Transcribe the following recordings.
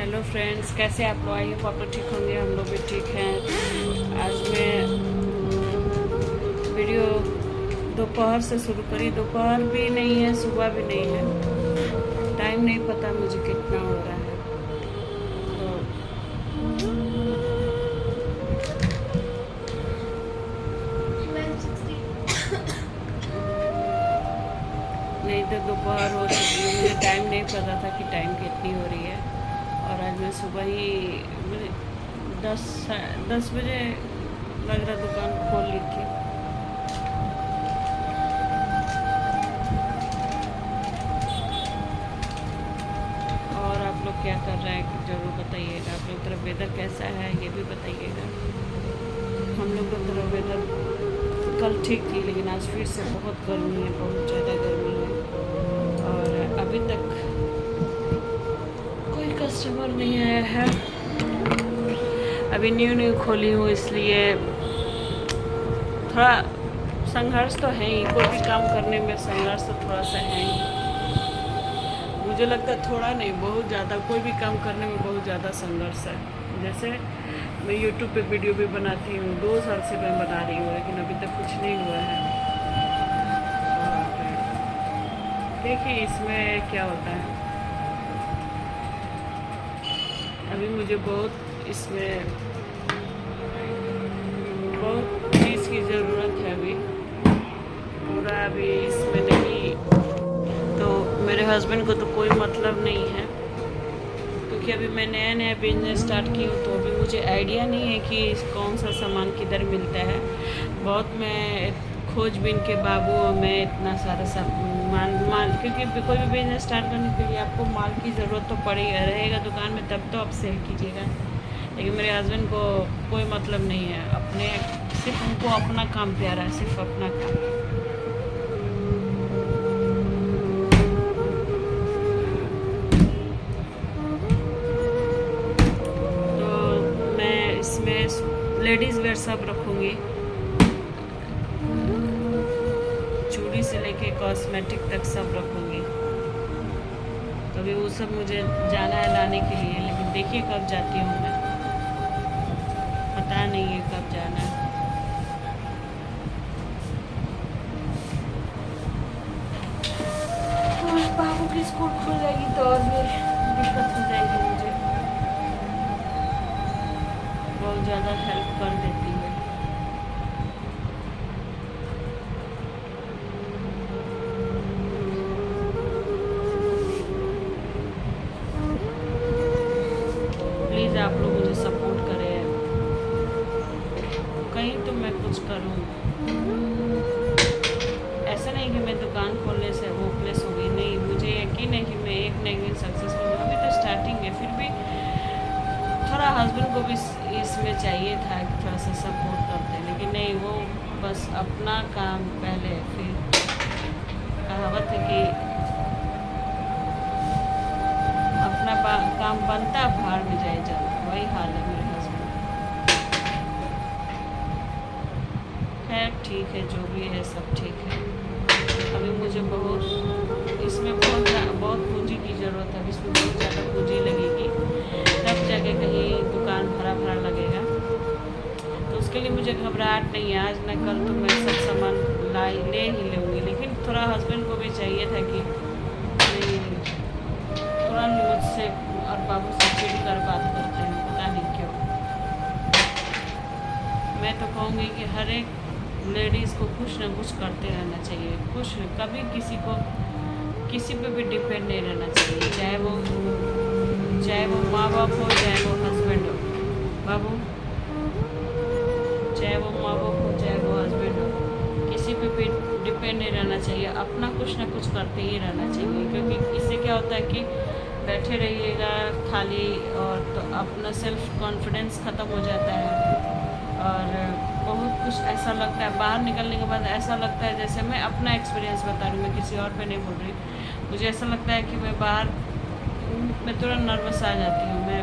Hello friends, कैसे आप लोग? आई होप आप लोग ठीक होंगे, हम लोग भी ठीक हैं। आज मैं वीडियो दोपहर से शुरू करी। दोपहर भी नहीं है, सुबह भी नहीं है, टाइम नहीं पता मुझे कितना हो रहा है। तो नहीं तो दोपहर हो चुकी है, मुझे टाइम नहीं पता था कि टाइम कितनी हो रही है। और आज मैं सुबह ही मुझे 10 बजे लग रहा दुकान खोल ली थी। और आप लोग क्या कर रहे हैं ज़रूर बताइएगा। आप लोग तरफ वेदर कैसा है ये भी बताइएगा। हम लोग की तरफ वेदर कल ठीक थी, लेकिन आज फिर से बहुत गर्मी है, बहुत ज़्यादा गर्मी है। और अभी तक कोई कस्टमर नहीं आया है। अभी न्यू खोली हूँ, इसलिए थोड़ा संघर्ष तो है ही। कोई भी काम करने में संघर्ष तो थोड़ा सा है ही। मुझे लगता है थोड़ा नहीं, बहुत ज़्यादा। कोई भी काम करने में बहुत ज़्यादा संघर्ष है। जैसे मैं यूट्यूब पे वीडियो भी बनाती हूँ, 2 साल से मैं बना रही हूँ, लेकिन अभी तक कुछ नहीं हुआ है। देखिए इसमें क्या होता है। अभी मुझे बहुत इसमें बहुत चीज़ की ज़रूरत है। अभी पूरा अभी इसमें नहीं, तो मेरे हस्बैंड को तो कोई मतलब नहीं है, क्योंकि अभी मैं नया बिजनेस स्टार्ट की हूँ। तो अभी मुझे आइडिया नहीं है कि कौन सा सामान किधर मिलता है। बहुत मैं खोजबीन के बाबू मैं इतना सारा माल क्योंकि कोई भी बिजनेस स्टार्ट करने के लिए आपको माल की ज़रूरत तो रहेगा दुकान में, तब तो आप सेल कीजिएगा। लेकिन मेरे हस्बैंड को कोई मतलब नहीं है, अपने सिर्फ उनको अपना काम प्यारा है, सिर्फ अपना काम। तो मैं इसमें लेडीज़ वेयर सब रखूँगी, चूड़ी से लेके कॉस्मेटिक तक सब रखूँगी। तो अभी वो सब मुझे जाना है लाने के लिए, लेकिन देखिए कब जाती हूँ मैं, पता नहीं है कब जाना है। और बाबू की स्कूल खुल जाएगी तो और भी दिक्कत हो जाएगी मुझे। बहुत ज़्यादा हेल्प कर देती है। प्लीज़ आप लोग मुझे सपोर्ट करें, कहीं तो मैं कुछ करूं। ऐसा नहीं कि मैं दुकान खोलने से होपलेस हो गई, नहीं। मुझे यकीन है कि मैं एक न एक दिन सक्सेसफुल हूँ। अभी तो स्टार्टिंग है, फिर भी थोड़ा हस्बैंड को भी इसमें चाहिए था कि थोड़ा सा सपोर्ट करते, लेकिन नहीं, वो बस अपना काम पहले। फिर कहावत है कि अपना काम बनता भाड़ में जाए जल, वही हाल है मेरे हस्बैंड। खैर ठीक है, जो भी है सब ठीक है। अभी मुझे इसमें बहुत पूंजी की ज़रूरत है। अभी इसमें बहुत ज़्यादा पूंजी लगेगी, तब जाके कहीं दुकान भरा लगेगा। तो उसके लिए मुझे घबराहट नहीं है। आज न कल तो मैं सब सामान ले ही लूँगी, लेकिन थोड़ा हस्बैंड को भी चाहिए था कि तुरंत मुझसे और बाबू से चिढ़कर बात करते हैं, पता नहीं क्यों। मैं तो कहूँगी कि हर एक लेडीज़ को कुछ ना कुछ करते रहना चाहिए। कुछ कभी किसी पे भी डिपेंड नहीं रहना चाहिए, चाहे वो माँ बाप हो, चाहे वो हस्बैंड हो। बाबू, चाहे वो माँ बाप हो, चाहे वो हस्बैंड हो, किसी पे भी डिपेंड नहीं रहना चाहिए। अपना कुछ ना कुछ करते ही रहना चाहिए, क्योंकि इससे क्या होता है कि बैठे रहिएगा खाली, और तो अपना सेल्फ कॉन्फिडेंस ख़त्म हो जाता है। और बहुत कुछ ऐसा लगता है बाहर निकलने के बाद, ऐसा लगता है जैसे मैं अपना एक्सपीरियंस बता रही हूँ, मैं किसी और पे नहीं बोल रही। मुझे ऐसा लगता है कि मैं तुरंत नर्वस आ जाती हूँ, मैं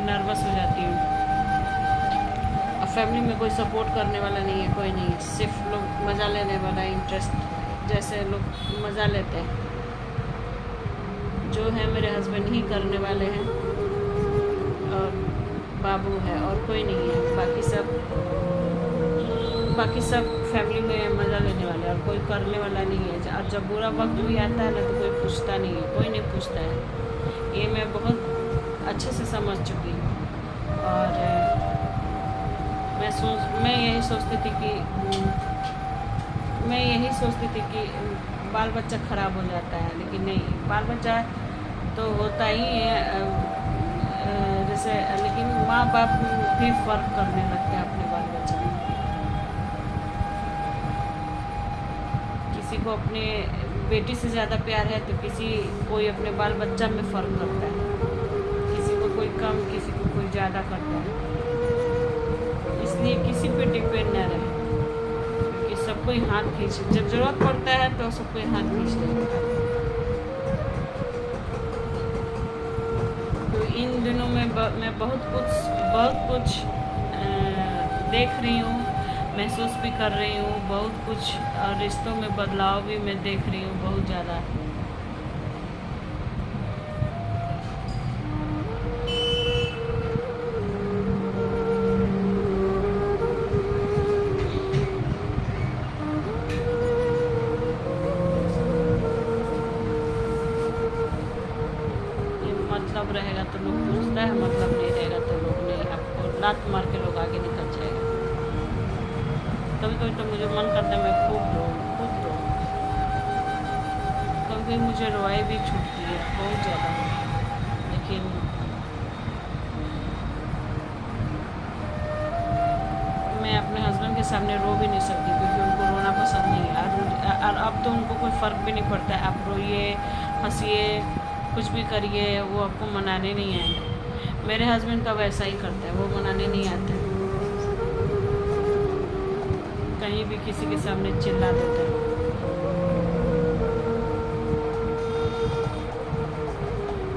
नर्वस हो जाती हूँ। और फैमिली में कोई सपोर्ट करने वाला नहीं है, कोई नहीं, सिर्फ लोग मज़ा लेने वाला, इंटरेस्ट जैसे लोग मज़ा लेते हैं, जो है मेरे हस्बैंड ही करने वाले हैं। और बाबू है और कोई नहीं है। बाकी सब फैमिली में मज़ा लेने वाले और कोई करने वाला नहीं है। और जब बुरा वक्त भी आता है ना तो कोई पूछता नहीं है, कोई नहीं पूछता है। ये मैं बहुत अच्छे से समझ चुकी हूँ। और मैं यही सोचती थी कि बाल बच्चा ख़राब हो जाता है, लेकिन नहीं, बाल बच्चा तो होता ही है जैसे, लेकिन माँ बाप भी फ़र्क करने लगते हैं अपने बाल बच्चे में। किसी को अपने बेटी से ज़्यादा प्यार है तो कोई अपने बाल बच्चा में फ़र्क करता है, किसी को कोई कम, किसी को कोई ज़्यादा करता है। इसलिए किसी पे डिपेंड न रहे, क्योंकि सब कोई हाथ खींच, जब ज़रूरत पड़ता है तो सब कोई हाथ खींच लेता है। तो इन दिनों में मैं बहुत कुछ देख रही हूँ, महसूस भी कर रही हूँ, बहुत कुछ रिश्तों में बदलाव भी मैं देख रही हूँ, बहुत ज़्यादा। मतलब रहेगा तो लोग पूछता है, मतलब नहीं रहेगा तो लोग नहीं, आपको लात मार के लोग आगे निकल जाएगा। कभी कभी तो मुझे मन करता है मैं खूब रो। कभी मुझे रोवाई भी छूटती है बहुत ज़्यादा, लेकिन मैं अपने हस्बैंड के सामने रो भी नहीं सकती, क्योंकि उनको रोना पसंद नहीं है। और अब तो उनको कोई फ़र्क भी नहीं पड़ता है, आप रोइए, हंसिए, कुछ भी करिए, वो आपको मनाने नहीं आएंगे। मेरे हस्बैंड का वैसा ही करता है, वो मनाने नहीं आते, कहीं भी किसी के सामने चिल्ला देता है।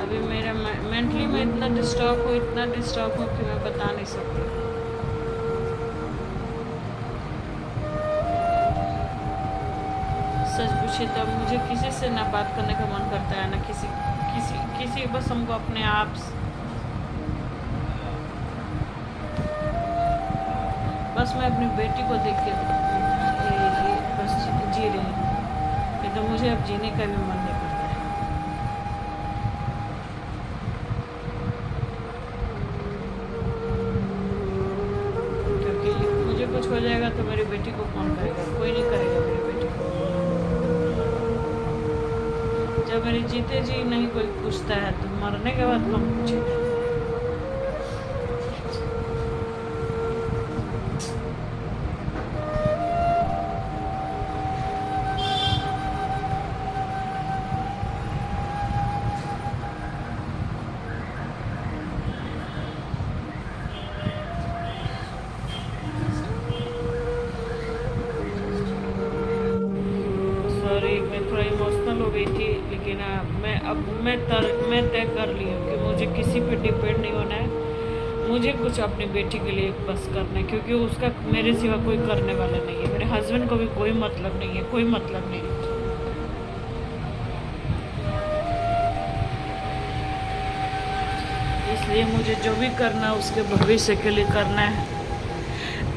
अभी मेरा मेंटली में इतना डिस्टर्ब हूँ कि मैं बता नहीं सकती। सच पूछे तो मुझे किसी से ना बात करने का मन करता है, ना किसी बस हमको अपने आप बस मैं अपनी बेटी को देख के बस जी रही हूँ, कि तो मुझे अब जीने का भी मन नहीं करता है। क्योंकि मुझे कुछ हो जाएगा तो मेरी बेटी को कौन करेगा? कोई नहीं करेगा मेरी बेटी को। जब मेरी जीते जी नहीं कोई पूछता है तो मरने के बाद कौन पूछेगा? मैं थोड़ा इमोशनल हो गई थी, लेकिन मैं तय कर ली हूँ कि मुझे किसी पे डिपेंड नहीं होना है। मुझे कुछ अपनी बेटी के लिए बस करना है, क्योंकि उसका मेरे सिवा कोई करने वाला नहीं है। मेरे हस्बैंड को भी कोई मतलब नहीं है, कोई मतलब नहीं है। इसलिए मुझे जो भी करना है उसके भविष्य के लिए करना है,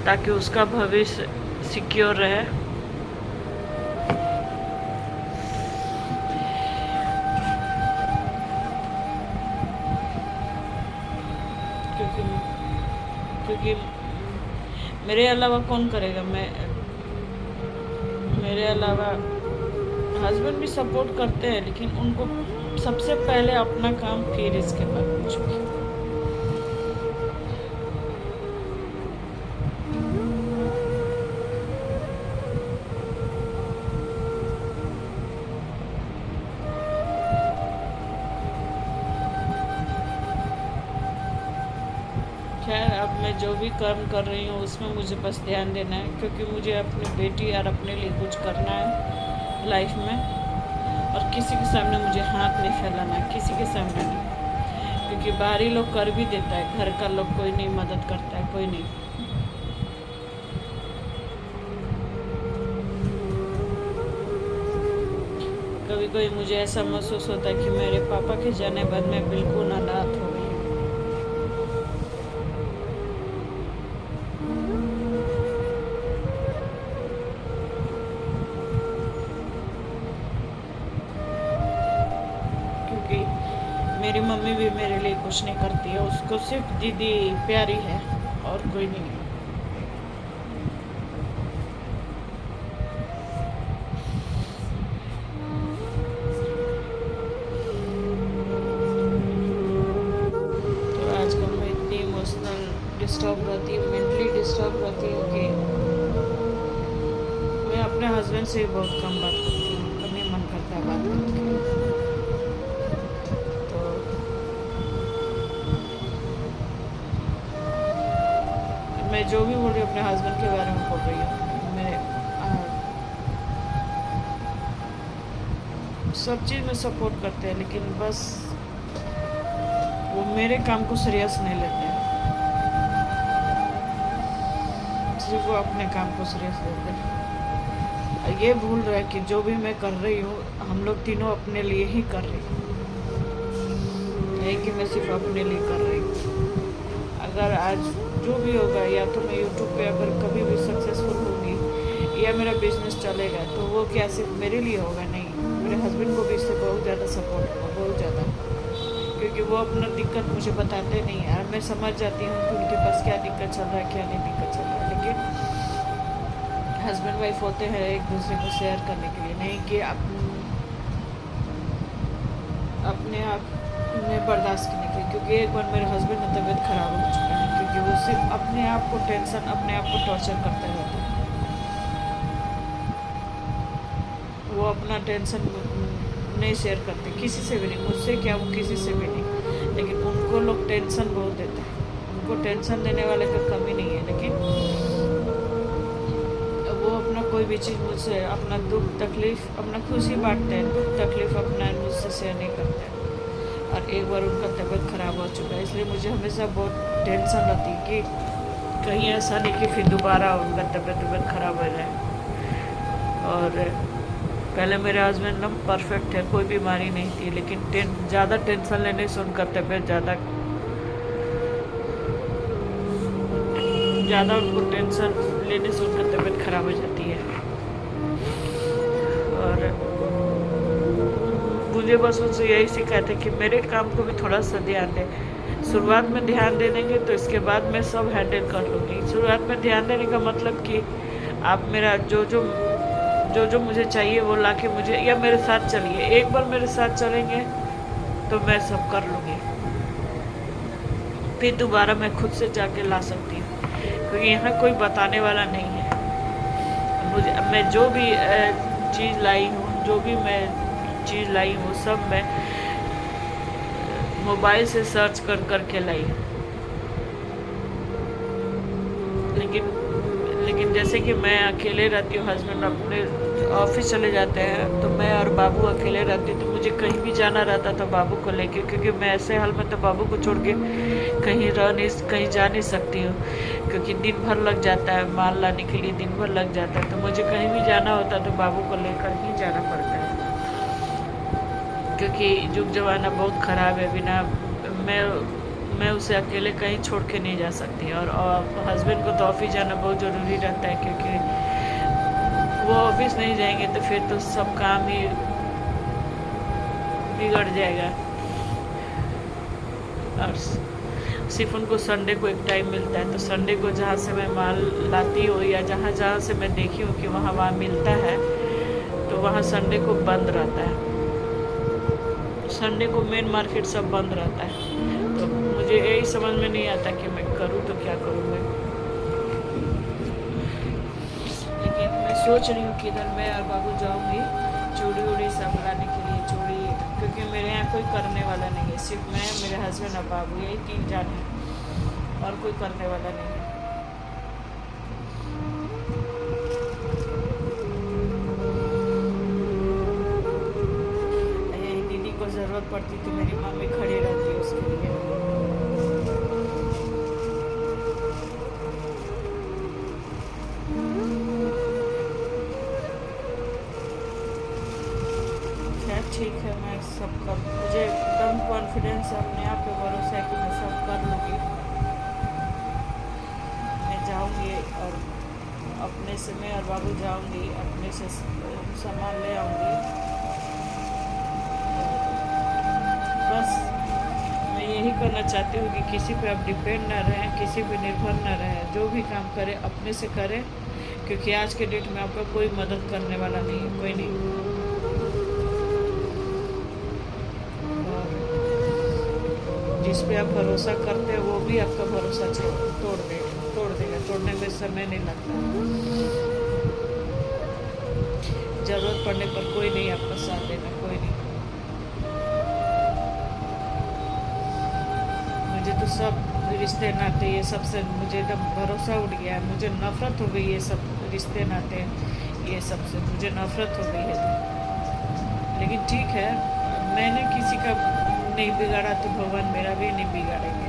ताकि उसका भविष्य सिक्योर रहे। क्योंकि मेरे अलावा कौन करेगा? मेरे अलावा हस्बैंड भी सपोर्ट करते हैं, लेकिन उनको सबसे पहले अपना काम, फिर इसके बाद कुछ भी। खैर, अब मैं जो भी काम कर रही हूँ उसमें मुझे बस ध्यान देना है, क्योंकि मुझे अपनी बेटी और अपने लिए कुछ करना है लाइफ में। और किसी के सामने मुझे हाथ नहीं फैलाना है, किसी के सामने नहीं, क्योंकि बाहरी लोग कर भी देता है, घर का लोग कोई नहीं मदद करता है, कोई नहीं। कभी कभी मुझे ऐसा महसूस होता है कि मेरे पापा के जाने बाद मैं बिल्कुल अनाथ हो गई हूँ। मेरी मम्मी भी मेरे लिए कुछ नहीं करती है, उसको सिर्फ दीदी प्यारी है और कोई नहीं है। तो आजकल मैं इतनी इमोशनल डिस्टर्ब रहती हूँ, मेंटली डिस्टर्ब रहती हूँ कि मैं अपने हस्बैंड से बहुत कम बात करती हूँ, कभी मन करता है बात करने के लिए। तो मैं जो भी बोल रही हूँ अपने हस्बैंड के बारे में बोल रही हूँ। मैं सब चीज़ में सपोर्ट करते हैं, लेकिन बस वो मेरे काम को सीरियस नहीं लेते हैं, सिर्फ वो अपने काम को सीरियस लेते हैं। ये भूल रहा है कि जो भी मैं कर रही हूँ हम लोग तीनों अपने लिए ही कर रही हूँ, नहीं कि मैं सिर्फ अपने लिए कर रही हूँ। अगर आज जो भी होगा, या तो मैं यूट्यूब पे अगर कभी भी सक्सेसफुल होंगी या मेरा बिजनेस चलेगा, तो वो क्या सिर्फ मेरे लिए होगा? नहीं, मेरे हस्बैंड को भी इससे बहुत ज़्यादा सपोर्ट होगा, बहुत ज़्यादा, क्योंकि वो अपना दिक्कत मुझे बताते नहीं है। मैं समझ जाती हूँ कि उनके पास क्या दिक्कत चल रहा है, क्या नहीं दिक्कत चल रहा है, लेकिन हस्बैंड वाइफ होते हैं एक दूसरे को शेयर करने के लिए, नहीं कि अपने आप में बर्दाश्त करने के लिए। क्योंकि एक बार मेरे हस्बैंड की तबीयत ख़राब हो चुका है, क्योंकि वो सिर्फ अपने आप को टेंशन, अपने आप को टॉर्चर करते रहते हैं। वो अपना टेंशन नहीं शेयर करते किसी से भी नहीं, मुझसे क्या, वो किसी से भी नहीं, लेकिन उनको लोग टेंशन बहुत देते हैं। उनको टेंशन देने वाले का कमी नहीं है, लेकिन वो अपना कोई भी चीज़ मुझसे, अपना दुख तकलीफ़, अपना खुशी बांटते हैं, दुख तकलीफ़ अपना मुझसे शेयर नहीं करते हैं। और एक बार उनका तबीयत ख़राब हो चुका है, इसलिए मुझे हमेशा बहुत टेंशन रहती है कि कहीं ऐसा नहीं कि फिर दोबारा उनका तबीयत ख़राब हो जाए। और पहले मेरे हस्बैंड ना परफेक्ट है, कोई बीमारी नहीं थी, लेकिन ज़्यादा टेंशन लेने से उनका तबीयत ज़्यादा उनको टेंशन लेने से उनका तबीयत ख़राब हो जाती है। और मुझे बस उनसे यही सिखाते कि मेरे काम को भी थोड़ा सा ध्यान दें। शुरुआत में ध्यान दे देंगे तो इसके बाद मैं सब हैंडल कर लूँगी। शुरुआत में ध्यान देने का मतलब कि आप मेरा जो मुझे चाहिए वो लाके मुझे, या मेरे साथ चलिए। एक बार मेरे साथ चलेंगे तो मैं सब कर लूँगी, फिर दोबारा मैं खुद से जाके ला सकती हूँ, क्योंकि यहाँ कोई बताने वाला नहीं है। मैं जो भी चीज़ लाई हूँ, जो भी मैं चीज़ लाई हूँ, सब मैं मोबाइल से सर्च कर के लाई। लेकिन जैसे कि मैं अकेले रहती हूँ, हस्बैंड अपने ऑफिस चले जाते हैं, तो मैं और बाबू अकेले रहती हूँ, तो मुझे कहीं भी जाना रहता था बाबू को लेके, क्योंकि मैं ऐसे हाल में तो बाबू को छोड़ के कहीं जा नहीं सकती हूँ, क्योंकि दिन भर लग जाता है, माल लाने के लिए दिन भर लग जाता है। तो मुझे कहीं भी जाना होता तो बाबू को लेकर ही जाना पड़ता है, क्योंकि युग जमाना बहुत ख़राब है। बिना मैं उसे अकेले कहीं छोड़ के नहीं जा सकती। और हस्बैंड को तो ऑफिस जाना बहुत ज़रूरी रहता है, क्योंकि वो ऑफिस नहीं जाएंगे तो फिर तो सब काम ही बिगड़ जाएगा। और सिर्फ उनको संडे को एक टाइम मिलता है, तो संडे को जहाँ से मैं माल लाती हूँ या जहाँ से मैं देखी हूँ कि वहाँ मिलता है, तो वहाँ संडे को बंद रहता है। संडे को मेन मार्केट सब बंद रहता है। तो मुझे यही समझ में नहीं आता कि मैं करूँ तो क्या करूँ मैं। लेकिन मैं सोच रही हूँ कि इधर मैं और बाबू जाऊँगी चूड़ी वूड़ी सब लाने के लिए, चूड़ी, क्योंकि मेरे यहाँ कोई करने वाला नहीं है, सिर्फ मैं, मेरे हस्बैंड और बाबू, यही 3 जन हैं और कोई करने वाला नहीं है। ज़रूरत पड़ती तो मेरी मम्मी खड़ी रहती है उसके लिए। खैर ठीक है, मैं सब कर, मुझे एकदम कॉन्फिडेंस है, अपने आप पे भरोसा है कि मैं सब कर लूँगी। मैं जाऊँगी और अपने से, मैं और बाबू जाऊँगी, अपने से सामान ले आऊँगी। बस करना चाहती हूँ कि किसी पे आप डिपेंड ना रहें, किसी पे निर्भर ना रहें। जो भी काम करें अपने से करें, क्योंकि आज के डेट में आपका कोई मदद करने वाला नहीं है, कोई नहीं। और जिस पे आप भरोसा करते हैं वो भी आपका भरोसा तोड़ देगा। तोड़ने में समय नहीं लगता। ज़रूरत पड़ने पर कोई नहीं आपका साथ देना, कोई नहीं। मुझे तो सब रिश्ते नाते ये सबसे मुझे एकदम भरोसा उठ गया है। मुझे नफ़रत हो गई ये सब रिश्ते नाते, ये सब से मुझे नफ़रत हो गई है। लेकिन ठीक है, मैंने किसी का नहीं बिगाड़ा तो भगवान मेरा भी नहीं बिगाड़ेंगे।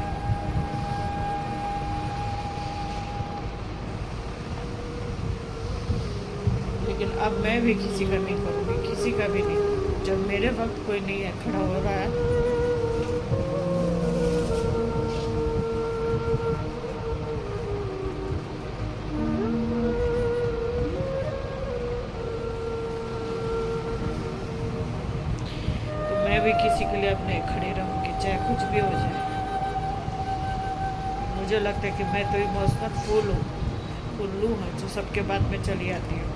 लेकिन अब मैं भी किसी का नहीं करूँगी, किसी का भी नहीं। जब मेरे वक्त कोई नहीं है खड़ा हो रहा है, तो मैं भी किसी के लिए अपने खड़े रहूँगी, चाहे कुछ भी हो जाए। मुझे लगता है कि मैं तो इमोशनल उल्लू हूँ जो सबके बात में चली आती हूँ।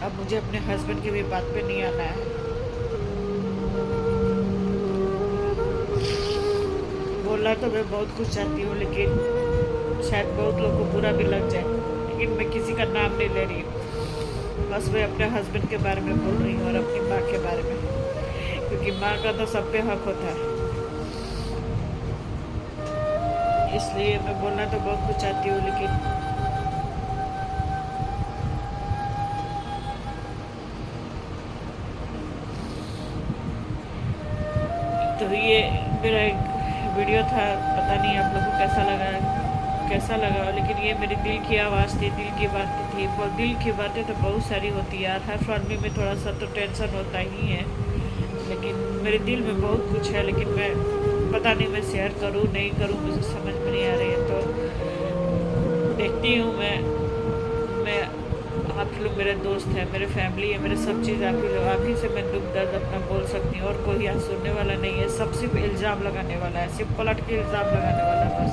अब मुझे अपने हस्बैंड की भी बात पे नहीं आना है। बोलना तो मैं बहुत कुछ चाहती हूँ, लेकिन शायद बहुत लोगों को बुरा भी लग जाए। लेकिन मैं किसी का नाम नहीं ले रही हूँ, बस मैं अपने हस्बैंड के बारे में बोल रही हूँ और अपनी माँ के बारे में, क्योंकि माँ का तो सब पे हक होता है। इसलिए मैं बोलना तो बहुत कुछ चाहती हूँ, लेकिन तो ये मेरा एक वीडियो था। पता नहीं आप लोगों को कैसा लगा, लेकिन ये मेरी दिल की आवाज़ थी, दिल की बातें थी। और दिल की बातें तो बहुत सारी होती है यार, हर फैमिली में थोड़ा सा तो टेंशन होता ही है। लेकिन मेरे दिल में बहुत कुछ है, लेकिन मैं पता नहीं मैं शेयर करूँ नहीं करूँ, मुझे समझ में नहीं आ रही है। तो देखती हूँ मैं आप लोग मेरे दोस्त हैं, मेरे फैमिली है, मेरे सब चीज़ आप ही से मैं दुख दर्द अपना बोल सकती हूँ। और कोई यहाँ सुनने वाला नहीं है, सब सिर्फ इल्ज़ाम लगाने वाला है, सिर्फ पलट के इल्ज़ाम लगाने वाला है बस।